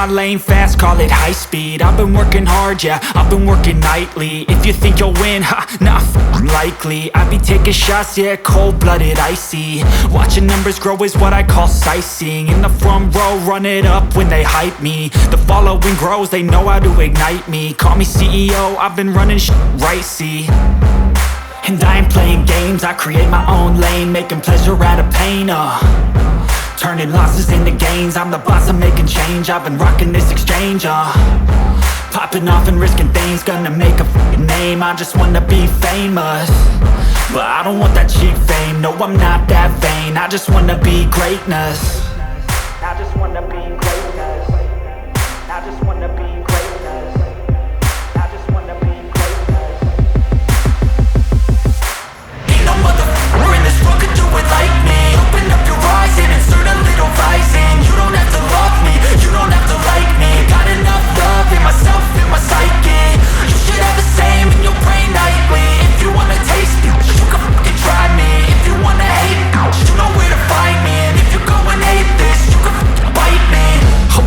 lane fast, call it high speed. I've been working hard, yeah, I've been working nightly. If you think you'll win, not likely. I be taking shots, yeah, cold-blooded, icy. Watching numbers grow is what I call sightseeing. In the front row, run it up when they hype me. The following grows, they know how to ignite me. Call me CEO, I've been running right, see. And I ain't playing games, I create my own lane, making pleasure out of pain, turning losses into gains. I'm the boss, I'm making change. I've been rocking this exchange, popping off and risking things. Gonna make a f***ing name. I just wanna be famous, but I don't want that cheap fame. No, I'm not that vain. I just wanna be greatness. I just wanna be greatness. I just wanna be greatness. I just wanna be greatness. Ain't no motherfucker in this world could do it like me. Open up your eyes and insert a little rising. You don't have to love me, you don't have to like me. Got enough love in myself, in my psyche. You should have the same in your brain nightly. If you wanna taste me, you can fucking try me. If you wanna hate me, you know where to find me. And if you go and hate this, you can fucking bite me.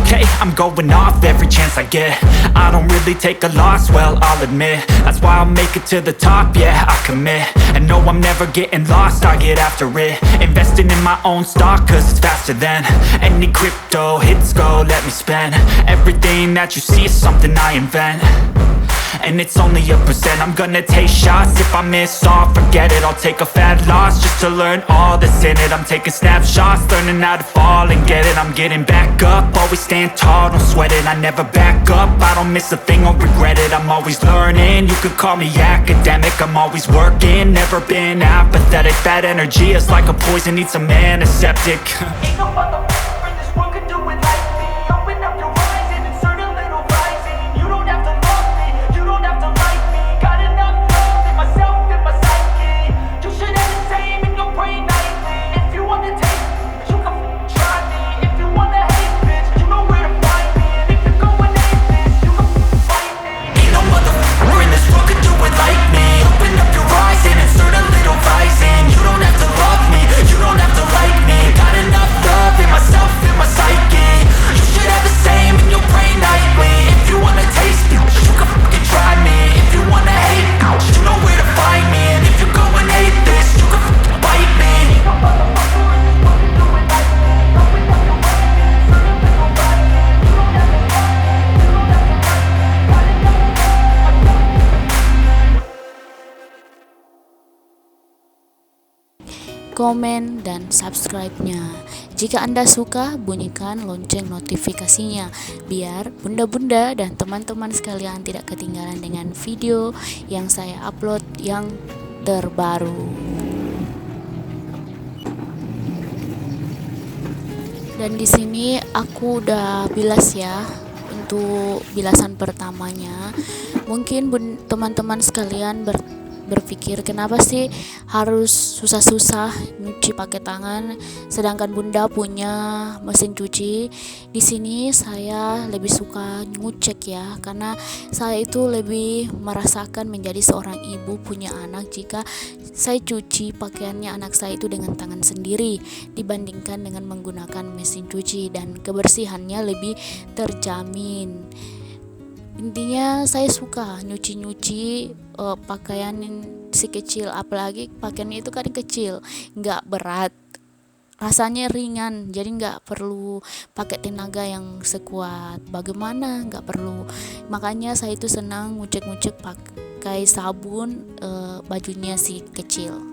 Okay, I'm going off every chance I get. I don't really take a loss, well, I'll admit. That's why I'll make it to the top, yeah, I commit. And no, I'm never getting lost, I get after it. Investing in my own stock, cause it's faster than any crypto hits go, let me spend. Everything that you see is something I invent, and it's only a percent. I'm gonna take shots, if I miss all, forget it. I'll take a fat loss just to learn all that's in it. I'm taking snapshots, learning how to fall and get it. I'm getting back up, always stand tall, don't sweat it. I never back up, I don't miss a thing or regret it. I'm always learning, you could call me academic. I'm always working, never been apathetic. That energy is like a poison, needs some antiseptic. Ain't no motherfucker in this world could do it like me. Open up your eyes and insert a little rising. You don't have to love me, you don't have to like me. Got enough love in myself, in my psyche. You should have the same in your brain nightly. If you wanna taste me, you can try me. If you wanna hate bitch, you know where to find me. And if you go and hate this, you can fight me. Ain't no motherfucker in this world could do it like me. Open up your eyes and insert a little rising. You don't have to love me, you don't have to like me. Got enough love in myself, in my psyche. You should have the same in your brain nightly. If you wanna taste me, you can fucking try me. If you wanna hate me, you know where to find me. And if you go and hate this, you can fucking bite me. Ain't no motherfucker in this world can do it like me. Open up your eyes and insert a little rising. You don't have to love me, you don't have to like me. Got enough love. Komen dan subscribe-nya. Jika Anda suka, bunyikan lonceng notifikasinya biar bunda-bunda dan teman-teman sekalian tidak ketinggalan dengan video yang saya upload yang terbaru. Dan di sini aku udah bilas ya untuk bilasan pertamanya. Mungkin teman-teman sekalian berpikir kenapa sih harus susah-susah nyuci pakai tangan sedangkan bunda punya mesin cuci. Di sini saya lebih suka ngucek ya, karena saya itu lebih merasakan menjadi seorang ibu punya anak jika saya cuci pakaiannya anak saya itu dengan tangan sendiri dibandingkan dengan menggunakan mesin cuci, dan kebersihannya lebih terjamin. Intinya saya suka nyuci pakaian si kecil, apalagi pakaiannya itu kan kecil, nggak berat, rasanya ringan, jadi nggak perlu pakai tenaga yang sekuat bagaimana, nggak perlu. Makanya saya itu senang ngucek-ngucek pakai sabun bajunya si kecil.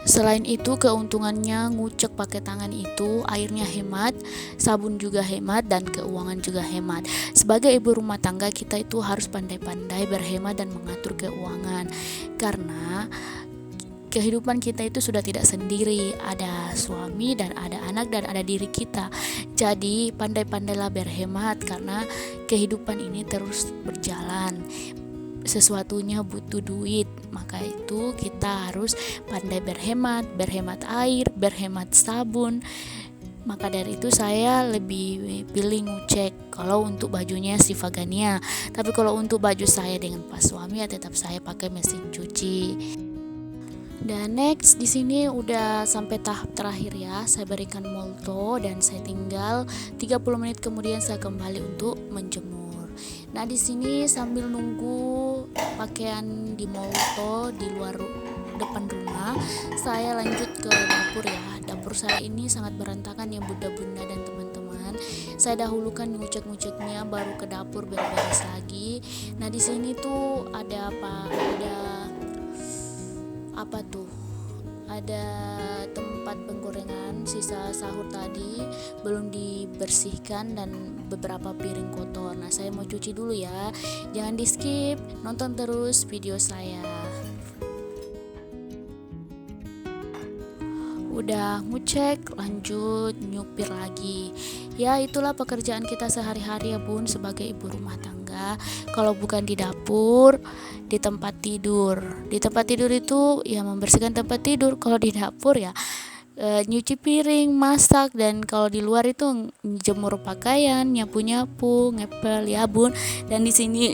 Selain itu, keuntungannya ngucek pakai tangan itu airnya hemat, sabun juga hemat, dan keuangan juga hemat. Sebagai ibu rumah tangga, kita itu harus pandai-pandai berhemat dan mengatur keuangan, karena kehidupan kita itu sudah tidak sendiri, ada suami dan ada anak dan ada diri kita. Jadi pandai-pandailah berhemat, karena kehidupan ini terus berjalan. Sesuatunya butuh duit, maka itu kita harus pandai berhemat air, berhemat sabun. Maka dari itu saya lebih pilih ngucek kalau untuk bajunya si Fagania. Tapi kalau untuk baju saya dengan pas suami ya tetap saya pakai mesin cuci. Dan next di sini udah sampai tahap terakhir ya. Saya berikan molto dan saya tinggal 30 menit kemudian saya kembali untuk menjemur. Nah, di sini sambil nunggu pakaian di molto di luar depan rumah, saya lanjut ke dapur ya. Dapur saya ini sangat berantakan ya bunda-bunda dan teman-teman. Saya dahulukan ngucek-nguceknya baru ke dapur beres-beres lagi. Nah, di sini tuh ada apa tuh? Ada tempat penggorengan sisa sahur tadi belum dibersihkan dan beberapa piring kotor. Nah, saya mau cuci dulu ya. Jangan di skip, nonton terus video saya. Udah ngucek, lanjut nyupir lagi. Ya, itulah pekerjaan kita sehari-hari ya bun sebagai ibu rumah tangga. Kalau bukan di dapur, di tempat tidur. Di tempat tidur itu ya membersihkan tempat tidur. Kalau di dapur ya nyuci piring, masak, dan kalau di luar itu jemur pakaian, nyapu-nyapu, ngepel ya bun. Dan di sini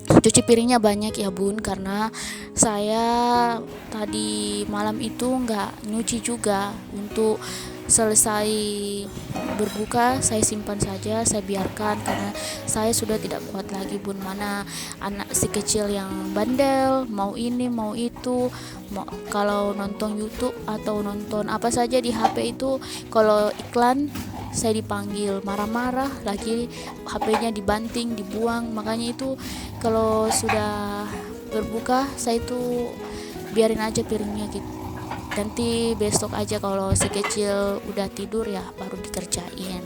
cuci piringnya banyak ya bun, karena saya tadi malam itu nggak nyuci juga. Untuk selesai berbuka saya simpan saja, saya biarkan karena saya sudah tidak kuat lagi bun. Mana anak si kecil yang bandel, mau ini mau itu, kalau nonton YouTube atau nonton apa saja di HP itu, kalau iklan saya dipanggil marah-marah lagi, HP-nya dibanting, dibuang. Makanya itu kalau sudah berbuka saya itu biarin aja piringnya gitu. Nanti besok aja kalau si kecil udah tidur ya baru dikerjain.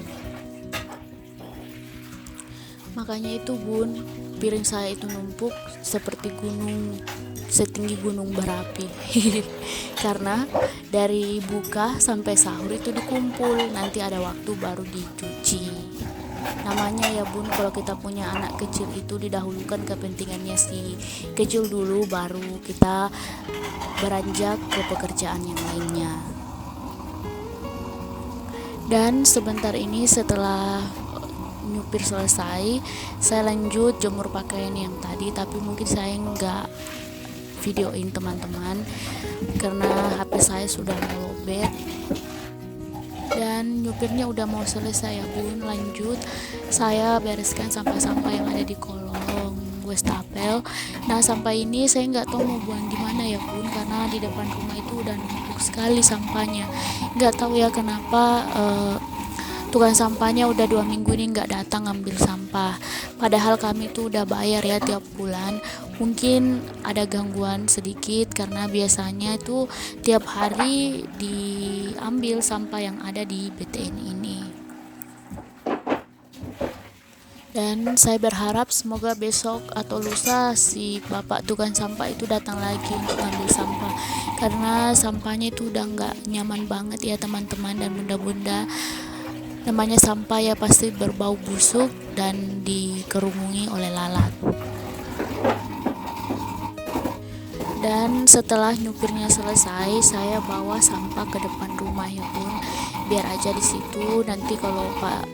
Makanya itu bun, piring saya itu numpuk seperti gunung, setinggi gunung berapi. Karena dari buka sampai sahur itu dikumpul, nanti ada waktu baru dicuci. Namanya ya bun, kalau kita punya anak kecil itu didahulukan kepentingannya si kecil dulu, baru kita beranjak ke pekerjaan yang lainnya. Dan sebentar ini setelah nyupir selesai, saya lanjut jemur pakaian yang tadi, tapi mungkin saya nggak videoin teman-teman karena HP saya sudah melobet. Dan nyupirnya udah mau selesai ya bun. Lanjut saya bereskan sampah-sampah yang ada di kolong wastafel. Nah, sampah ini saya nggak tahu mau buang di mana ya bun, karena di depan rumah itu udah numpuk sekali sampahnya. Nggak tahu ya kenapa tukang sampahnya udah 2 minggu ini nggak datang ngambil sampah, padahal kami tuh udah bayar ya tiap bulan. Mungkin ada gangguan sedikit karena biasanya itu tiap hari diambil sampah yang ada di BTN ini. Dan saya berharap semoga besok atau lusa si bapak tukang sampah itu datang lagi untuk ngambil sampah, karena sampahnya itu udah nggak nyaman banget ya teman-teman dan bunda-bunda. Namanya sampah ya pasti berbau busuk dan dikerumungi oleh lalat. Dan setelah nyupirnya selesai, saya bawa sampah ke depan rumah ya bun, biar aja di situ nanti kalau pak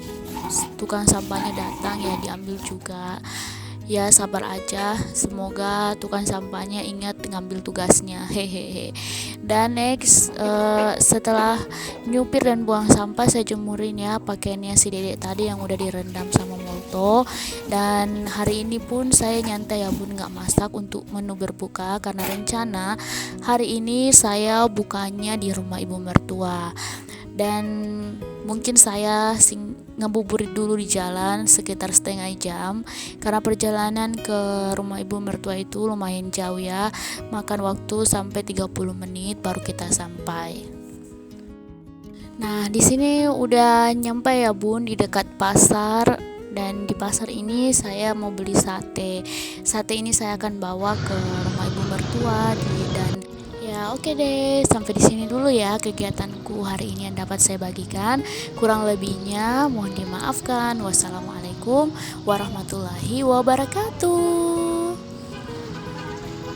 tukang sampahnya datang ya diambil juga. Ya sabar aja, semoga tukang sampahnya ingat ngambil tugasnya, hehehe. Dan next setelah nyupir dan buang sampah, saya jemurin ya pakaiannya si dedek tadi yang udah direndam sama molto. Dan hari ini pun saya nyantai ya bun, nggak masak untuk menu berbuka karena rencana hari ini saya bukanya di rumah ibu mertua. Dan mungkin saya ngabuburit dulu di jalan sekitar setengah jam, karena perjalanan ke rumah ibu mertua itu lumayan jauh ya, makan waktu sampai 30 menit baru kita sampai. Nah, di sini udah nyampe ya bun, di dekat pasar. Dan di pasar ini saya mau beli sate. Sate ini saya akan bawa ke rumah ibu mertua dan ya oke deh, sampai di sini dulu ya kegiatanku hari ini yang dapat saya bagikan. Kurang lebihnya mohon dimaafkan. Wassalamualaikum warahmatullahi wabarakatuh.